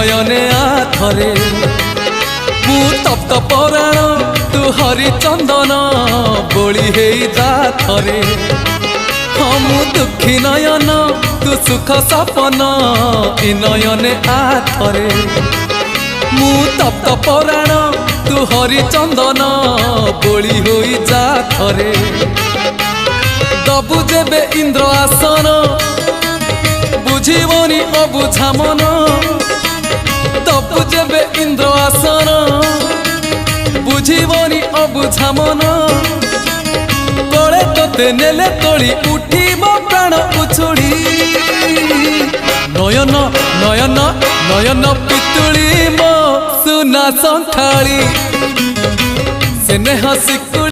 नयने आथरे मु तप्त पराण तू हरिचंदन बोली हे जाथरे हाँ मु दुखी नयन तू सुख सपन इ नयने आथरे मु तप्त पराण तू हरिचंदन बोली होई जाथरे दबु जेबे इंद्र आसन बुझीबनी अबुझा मन दबु जेबे इंद्र आसन बुझीबनी अबुझा मन कले तोते नेले तोली उठीब प्राण उछुड़ी नयन नयन नयन पितुली मो सुना संथाली स्नेह